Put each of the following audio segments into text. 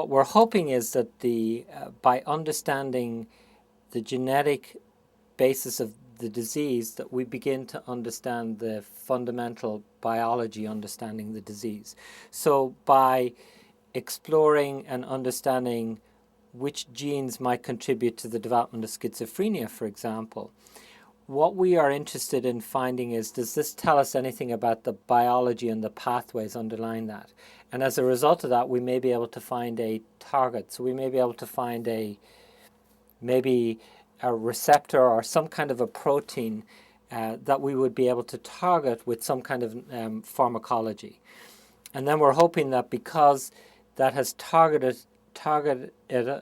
what we're hoping is that by understanding the genetic basis of the disease, that we begin to understand the fundamental biology understanding the disease. So by exploring and understanding which genes might contribute to the development of schizophrenia, for example, what we are interested in finding is, does this tell us anything about the biology and the pathways underlying that? And as a result of that, we may be able to find a target. So we may be able to find maybe a receptor or some kind of a protein that we would be able to target with some kind of pharmacology. And then we're hoping that because that has targeted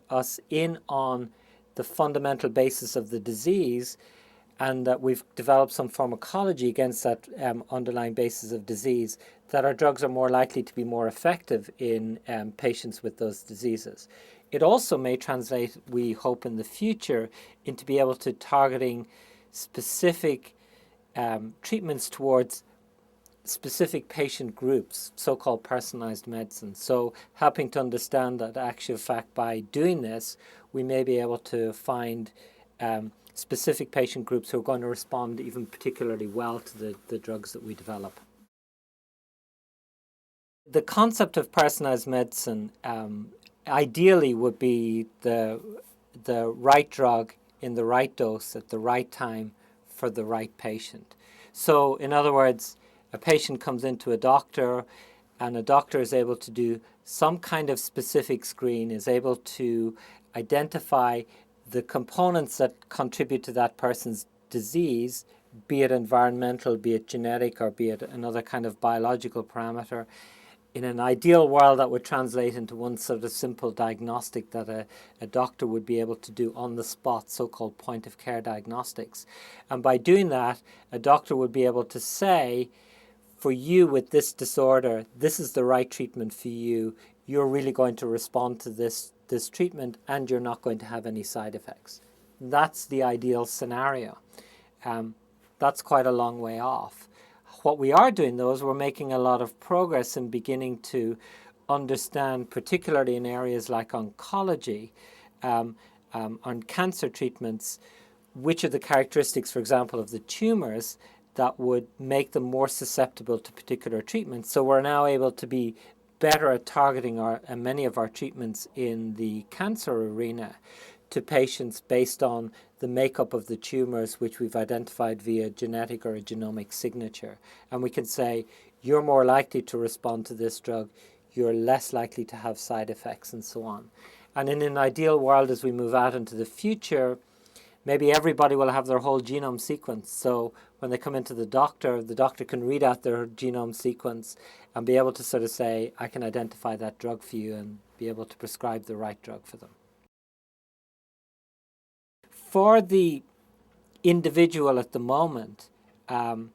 us in on the fundamental basis of the disease, and that we've developed some pharmacology against that underlying basis of disease, that our drugs are more likely to be more effective in patients with those diseases. It also may translate, we hope in the future, into be able to targeting specific treatments towards specific patient groups, so-called personalized medicine. So helping to understand that actual fact, by doing this, we may be able to find specific patient groups who are going to respond even particularly well to the drugs that we develop. The concept of personalized medicine ideally would be the right drug in the right dose at the right time for the right patient. So in other words, a patient comes into a doctor and a doctor is able to do some kind of specific screen, is able to identify the components that contribute to that person's disease, be it environmental, be it genetic, or be it another kind of biological parameter. In an ideal world, that would translate into one sort of simple diagnostic that a doctor would be able to do on the spot, so-called point-of-care diagnostics. And by doing that, a doctor would be able to say, for you with this disorder, this is the right treatment for you. You're really going to respond to this treatment, and you're not going to have any side effects. That's the ideal scenario. That's quite a long way off. What we are doing, though, is we're making a lot of progress in beginning to understand, particularly in areas like oncology, on cancer treatments, which are the characteristics, for example, of the tumors that would make them more susceptible to particular treatments. So we're now able to be better at targeting many of our treatments in the cancer arena to patients based on the makeup of the tumors, which we've identified via genetic or a genomic signature. And we can say, you're more likely to respond to this drug, you're less likely to have side effects, and so on. And in an ideal world, as we move out into the future, maybe everybody will have their whole genome sequence. So when they come into the doctor can read out their genome sequence and be able to sort of say, I can identify that drug for you, and be able to prescribe the right drug for them. For the individual at the moment, our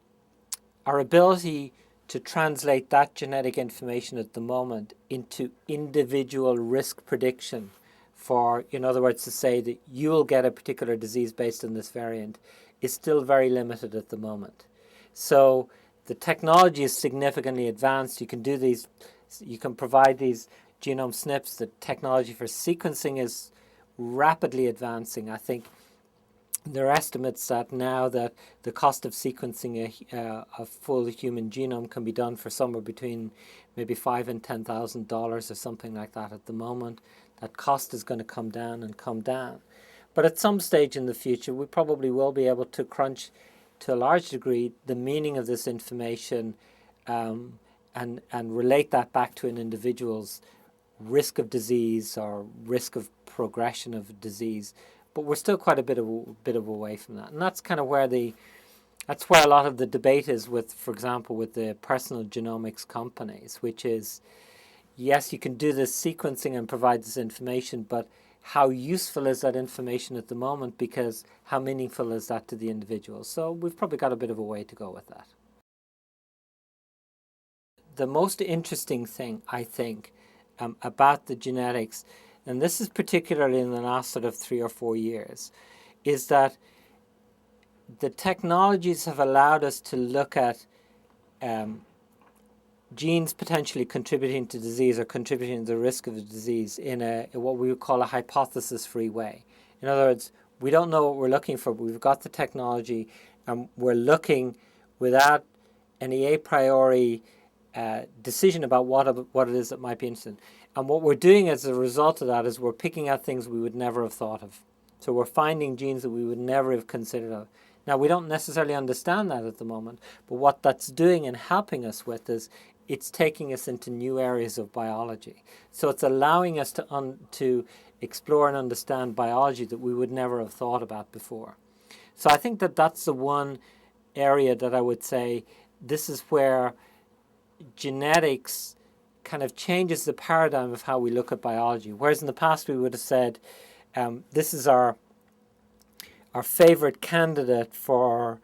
ability to translate that genetic information at the moment into individual risk prediction for, in other words, to say that you will get a particular disease based on this variant, is still very limited at the moment. So the technology is significantly advanced. You can do these, you can provide these genome SNPs. The technology for sequencing is rapidly advancing. I think there are estimates that now that the cost of sequencing a full human genome can be done for somewhere between maybe $5,000 and $10,000 or something like that at the moment. That cost is going to come down and come down. But at some stage in the future, we probably will be able to crunch, to a large degree, the meaning of this information and relate that back to an individual's risk of disease or risk of progression of disease. But we're still quite a bit of a way from that. And that's kind of where that's where a lot of the debate is with, for example, with the personal genomics companies, which is, yes, you can do this sequencing and provide this information, but how useful is that information at the moment, because how meaningful is that to the individual? So we've probably got a bit of a way to go with that. The most interesting thing, I think, about the genetics, and this is particularly in the last sort of 3 or 4 years, is that the technologies have allowed us to look at genes potentially contributing to disease or contributing to the risk of the disease in what we would call a hypothesis-free way. In other words, we don't know what we're looking for, but we've got the technology, and we're looking without any a priori decision about what it is that might be interesting. And what we're doing as a result of that is we're picking out things we would never have thought of. So we're finding genes that we would never have considered of. Now, we don't necessarily understand that at the moment, but what that's doing and helping us with is it's taking us into new areas of biology. So it's allowing us to explore and understand biology that we would never have thought about before. So I think that that's the one area that I would say this is where genetics kind of changes the paradigm of how we look at biology. Whereas in the past we would have said, this is our favorite candidate for,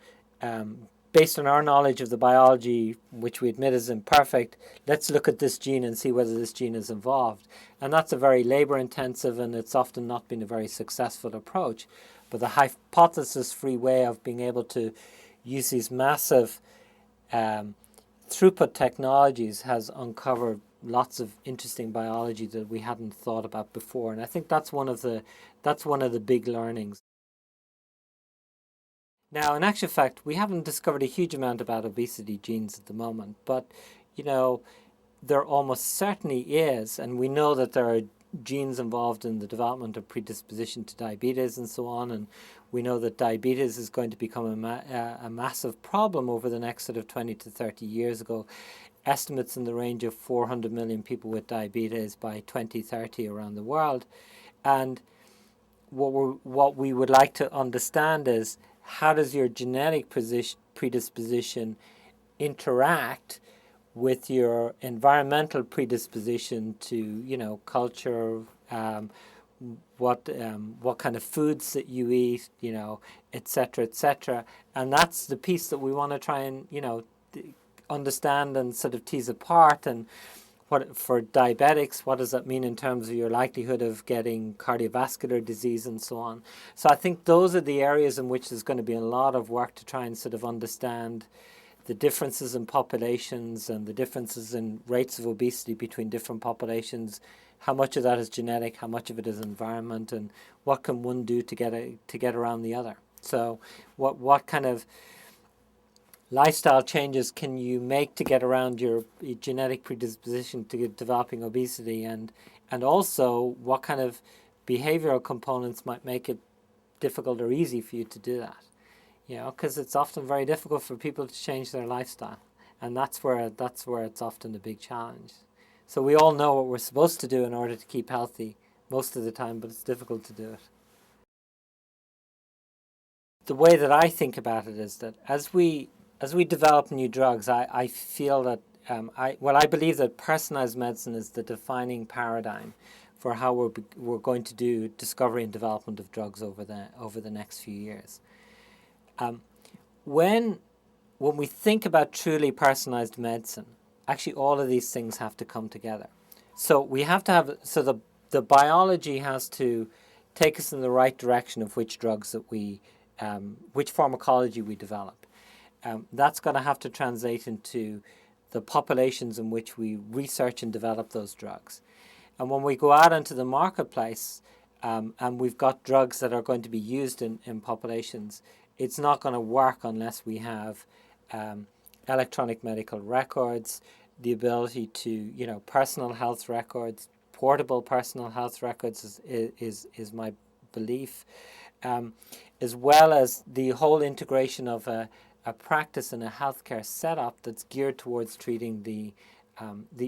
based on our knowledge of the biology, which we admit is imperfect, let's look at this gene and see whether this gene is involved. And that's a very labor-intensive, and it's often not been a very successful approach. But the hypothesis-free way of being able to use these massive throughput technologies has uncovered lots of interesting biology that we hadn't thought about before. And I think that's one of the big learnings. Now, in actual fact, we haven't discovered a huge amount about obesity genes at the moment, but, you know, there almost certainly is, and we know that there are genes involved in the development of predisposition to diabetes and so on, and we know that diabetes is going to become a massive problem over the next sort of 20 to 30 years ago. Estimates in the range of 400 million people with diabetes by 2030 around the world. And what we would like to understand is, how does your genetic predisposition interact with your environmental predisposition to, you know, culture, what kind of foods that you eat, you know, et cetera, and that's the piece that we want to try and, you know, understand and sort of tease apart. And what for diabetics, what does that mean in terms of your likelihood of getting cardiovascular disease and so on? So I think those are the areas in which there's going to be a lot of work to try and sort of understand the differences in populations and the differences in rates of obesity between different populations. How much of that is genetic? How much of it is environment? And what can one do to get around the other? So what kind of lifestyle changes can you make to get around your genetic predisposition to developing obesity, and also what kind of behavioral components might make it difficult or easy for you to do that? You know, because it's often very difficult for people to change their lifestyle, and that's where it's often a big challenge. So we all know what we're supposed to do in order to keep healthy most of the time, but it's difficult to do it. The way that I think about it is that as we develop new drugs, I feel that I believe that personalized medicine is the defining paradigm for how we're going to do discovery and development of drugs over the next few years. When we think about truly personalized medicine, actually all of these things have to come together. So we have to have, so the biology has to take us in the right direction of which drugs that which pharmacology we develop. That's going to have to translate into the populations in which we research and develop those drugs. And when we go out into the marketplace, and we've got drugs that are going to be used in populations, it's not going to work unless we have electronic medical records, the ability to, you know, personal health records, portable personal health records is my belief, as well as the whole integration of a practice and a healthcare setup that's geared towards treating the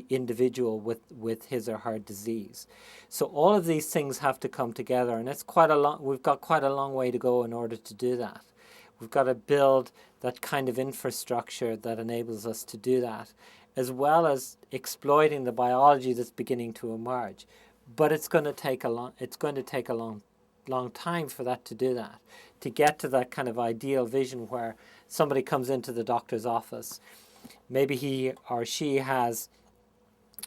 individual with his or her disease. So all of these things have to come together, and it's we've got quite a long way to go in order to do that. We've got to build that kind of infrastructure that enables us to do that, as well as exploiting the biology that's beginning to emerge. But it's going to take a long time for that to do that, to get to that kind of ideal vision where somebody comes into the doctor's office. Maybe he or she has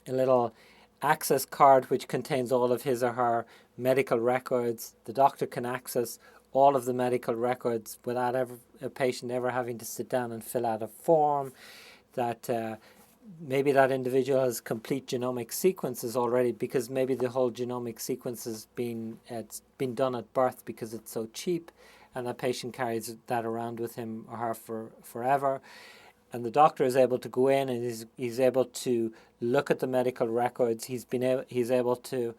a little access card which contains all of his or her medical records. The doctor can access all of the medical records without a patient ever having to sit down and fill out a form. That maybe that individual has complete genomic sequences already, because maybe the whole genomic sequence has it's been done at birth because it's so cheap, and that patient carries that around with him or her for forever. And the doctor is able to go in and he's able to look at the medical records. He's able to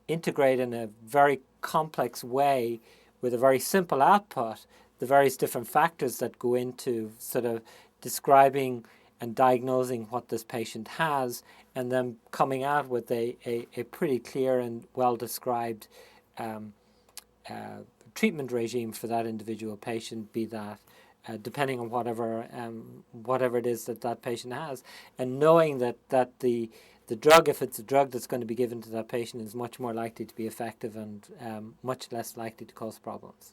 integrate in a very complex way with a very simple output the various different factors that go into sort of describing and diagnosing what this patient has, and then coming out with a pretty clear and well described treatment regime for that individual patient, be that depending on whatever it is that patient has, and knowing that the drug, if it's a drug that's going to be given to that patient, is much more likely to be effective and much less likely to cause problems.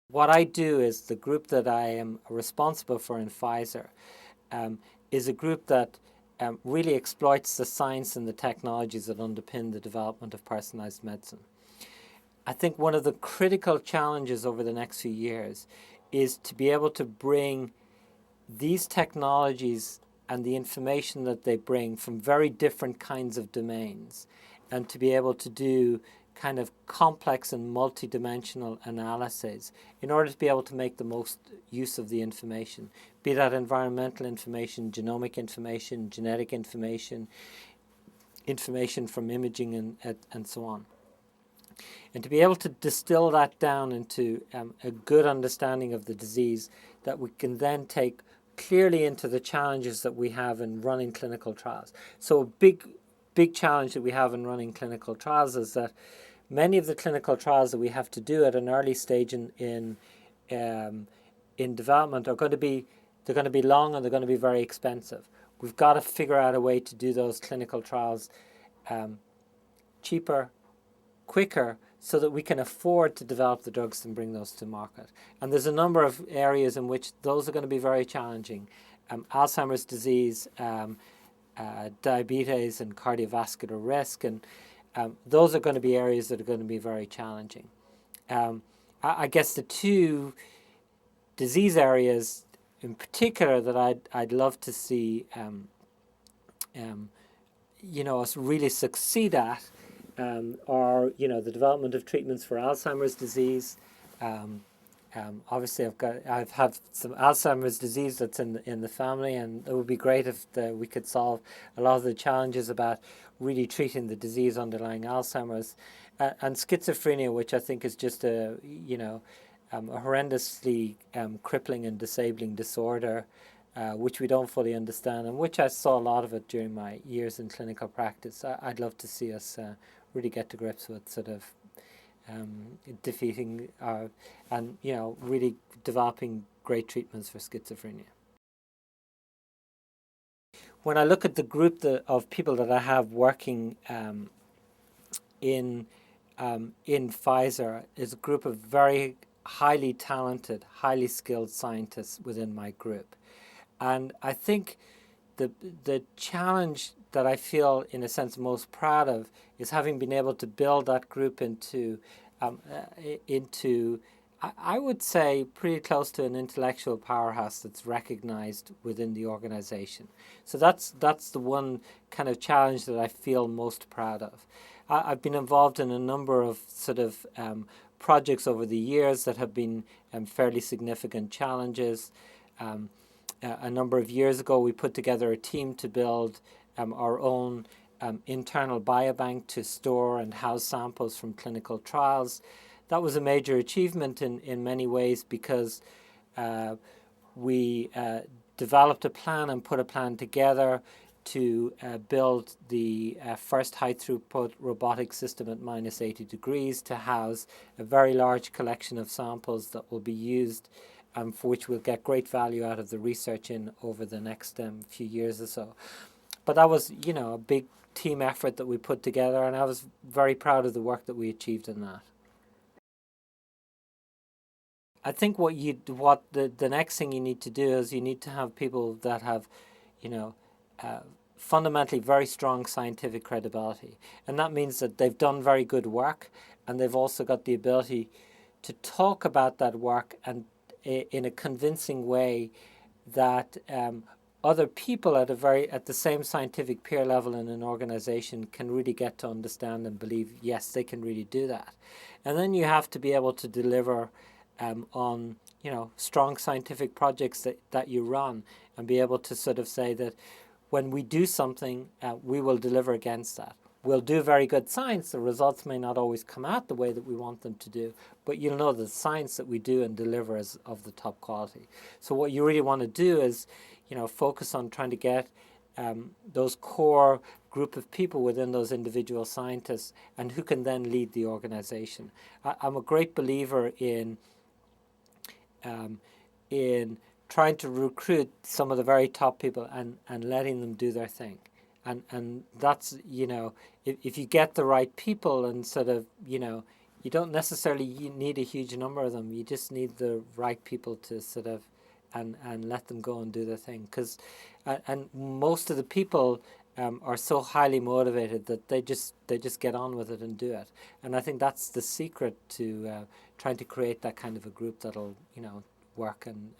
What I do is the group that I am responsible for in Pfizer is a group that really exploits the science and the technologies that underpin the development of personalized medicine. I think one of the critical challenges over the next few years is to be able to bring these technologies and the information that they bring from very different kinds of domains, and to be able to do kind of complex and multidimensional analysis in order to be able to make the most use of the information, be that environmental information, genomic information, genetic information, information from imaging, and so on. And to be able to distill that down into a good understanding of the disease that we can then take clearly into the challenges that we have in running clinical trials. So a big challenge that we have in running clinical trials is that many of the clinical trials that we have to do at an early stage in development are going to be long, and they're going to be very expensive. We've got to figure out a way to do those clinical trials cheaper, quicker, so that we can afford to develop the drugs and bring those to market. And there's a number of areas in which those are going to be very challenging. Alzheimer's disease, diabetes and cardiovascular risk, and those are going to be areas that are going to be very challenging. I guess the two disease areas in particular that I'd love to see us really succeed at are the development of treatments for Alzheimer's disease. Obviously, I've had some Alzheimer's disease that's in the family, and it would be great if we could solve a lot of the challenges about really treating the disease underlying Alzheimer's, and schizophrenia, which I think is just a horrendously crippling and disabling disorder, which we don't fully understand, and which I saw a lot of it during my years in clinical practice. I'd love to see us really get to grips with sort of defeating and really developing great treatments for schizophrenia. When I look at the group of people that I have working in Pfizer, is a group of very highly talented, highly skilled scientists within my group. And I think the challenge that I feel, in a sense, most proud of is having been able to build that group into I would say, pretty close to an intellectual powerhouse that's recognized within the organization. So that's the one kind of challenge that I feel most proud of. I've been involved in a number of sort of projects over the years that have been fairly significant challenges. A number of years ago, we put together a team to build our own internal biobank to store and house samples from clinical trials. That was a major achievement in many ways, because we developed a plan and put a plan together to build the first high-throughput robotic system at minus 80 degrees to house a very large collection of samples that will be used, for which we'll get great value out of the research in over the next few years or so. But that was, a big team effort that we put together, and I was very proud of the work that we achieved in that. I think what the next thing you need to do is you need to have people that have, fundamentally very strong scientific credibility, and that means that they've done very good work, and they've also got the ability to talk about that work and in a convincing way that other people at the same scientific peer level in an organization can really get to understand and believe, yes, they can really do that. And then you have to be able to deliver on, strong scientific projects that you run, and be able to sort of say that when we do something, we will deliver against that. We'll do very good science. The results may not always come out the way that we want them to do, but you'll know that the science that we do and deliver is of the top quality. So what you really want to do is, focus on trying to get those core group of people within those individual scientists, and who can then lead the organization. I'm a great believer in trying to recruit some of the very top people and letting them do their thing. And that's, if you get the right people and sort of, you don't necessarily need a huge number of them. You just need the right people to sort of, and let them go and do their thing. Because, and most of the people are so highly motivated that they just get on with it and do it. And I think that's the secret to trying to create that kind of a group that'll, work and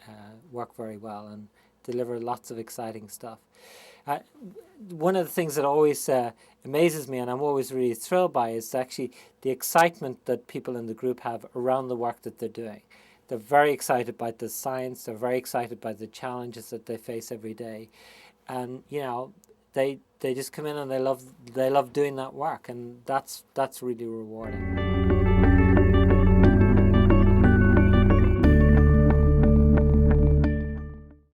work very well and deliver lots of exciting stuff. One of the things that always amazes me, and I'm always really thrilled by, is actually the excitement that people in the group have around the work that they're doing. They're very excited by the science. They're very excited by the challenges that they face every day, and they just come in and they love doing that work, and that's really rewarding.